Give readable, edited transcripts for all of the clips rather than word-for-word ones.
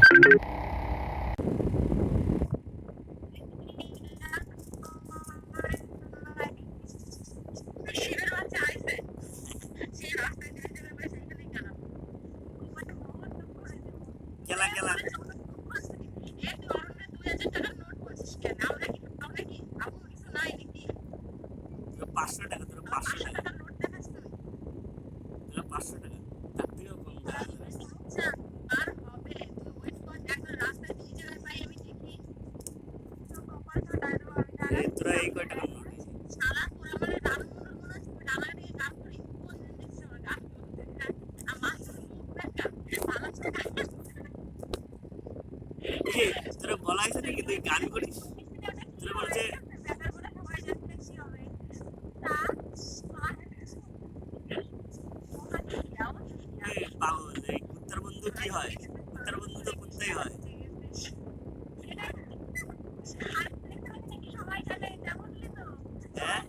খেলা খেলা 500 টাকা, তোর 500 টাকা, তোর 500 টাকা, তার থেকেও কম তোরা এই কয় টাকা নোট তোরা বলা হয়েছে নাকি তুই গান করিস? তোরা বলছে পাগল, এই কুত্তার বন্ধু কি হয়? কুত্তার বন্ধু তো কুত্তাই হয়। হ্যাঁ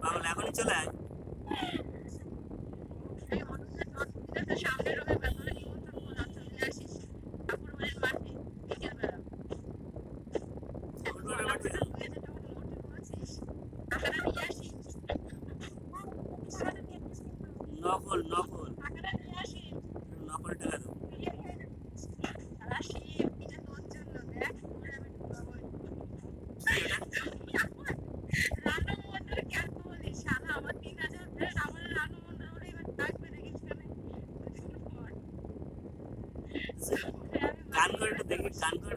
পাগল, এখনই চলে আয়। নকল নকল নকল টাকা দাও। গান করে একটু দেখি,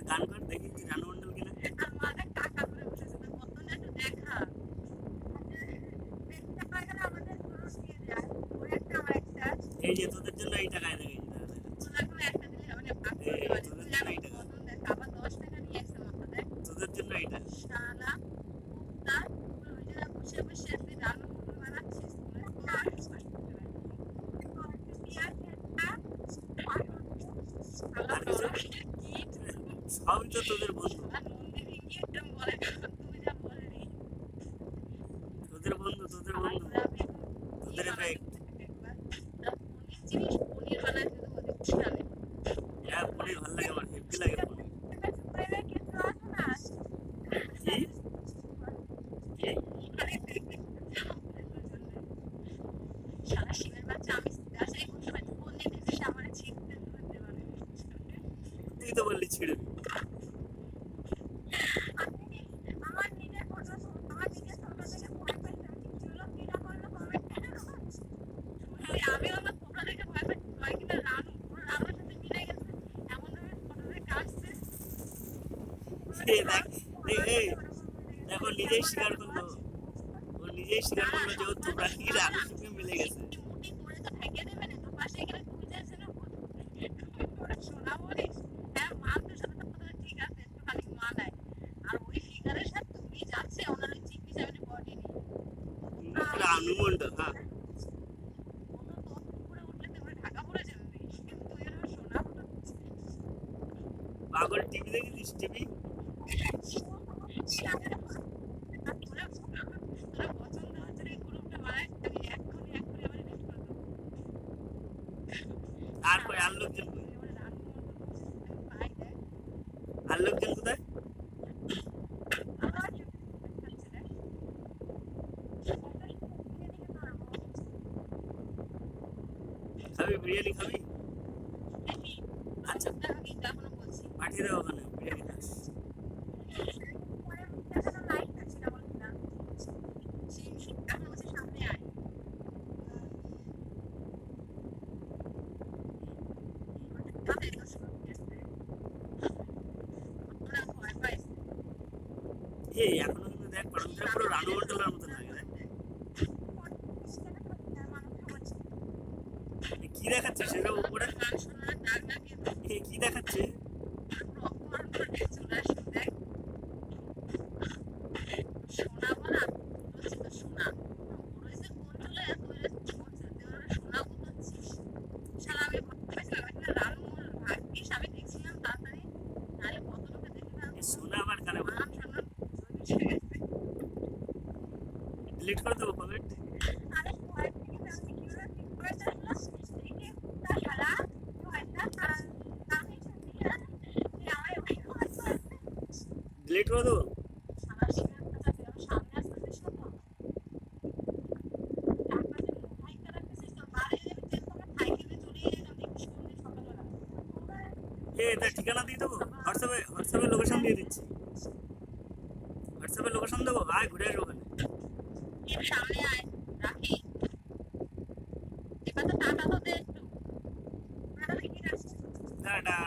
গান করে দেখি তুই রানু মন্ডল কিনা। এই যে তোদের জন্য এই টাকায় দেখি, তোদের জন্য এই টাকা, তোদের জন্য এইটা। সবই তো তোদের বন্ধু, তোদের বন্ধু, তোদের বন্ধু, তোদের এফেক্ট। হ্যাঁ পনির ভালো লাগে, আমার হেভি লাগে পনির। তুই তো বললি ছিড়বি। দেখো নিজেই স্বীকার করলো, ও নিজেই স্বীকার করলো যে ও তোমরা কি রানুর সঙ্গে মিলে গেছে। রানু মন্ডল, হ্যাঁ পাগল। টিভি দেখেছিস? টিভি আর কই আর লোকজন কই? আর লোকজন কোথায়? খাবি বিরিয়ানি খাবি? আচ্ছা পাঠিয়ে দেবো ওখানে বিরিয়ানি খাস। এই এখনো কিন্তু দেখ পারমিতা পুরো রানু মন্ডলের মতো লাগে। কি দেখাচ্ছে সেটা উপরে? কি দেখাচ্ছে? সোনা আবার কারে বলে? ডিলিট করে দেবো কমেন্ট। ডিলিট করে দেবো। এটা ঠিকানা দিয়ে দেবো, হোয়াটসঅ্যাপে লোকেশন দিয়ে দিচ্ছি। হোয়াটসঅ্যাপে লোকেশন দেবো, আয় ঘুরে আসবো ওখানে। সামনে আয়, রাখি। এবার তো টাটা তো দে একটু। টাটা।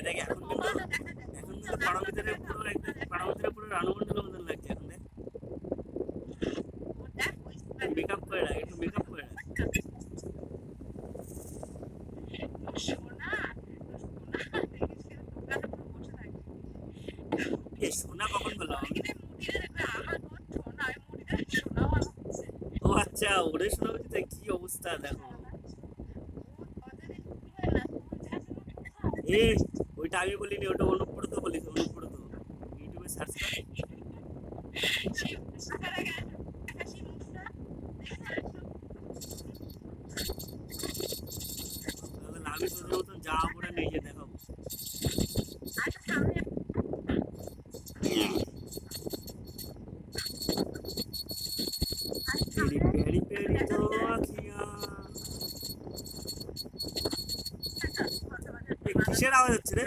দেখ এখন কিন্তু পাড়ার ভিতরে পুরো একদম পাড়ার ভিতরে পুরো রানুমন্ডলের মতন লাগছে এখন। দেখ মেকআপ করে রাখ, একটু মেকআপ করে রাখ। সোনা কখন বললাম? ও আচ্ছা, ওরে সোনা বলছি। তাই কি অবস্থা দেখো। ওইটা আমি বলিনি, ওটা অনুব্রত বলিস। অনুব্রত ইউটিউবে সার্চ করে। আমি তোদের মতন যাওয়া পরে নিজে দেখাবো। পেরি পেরি তো আখিয়া। কিসের আওয়াজ হচ্ছে রে?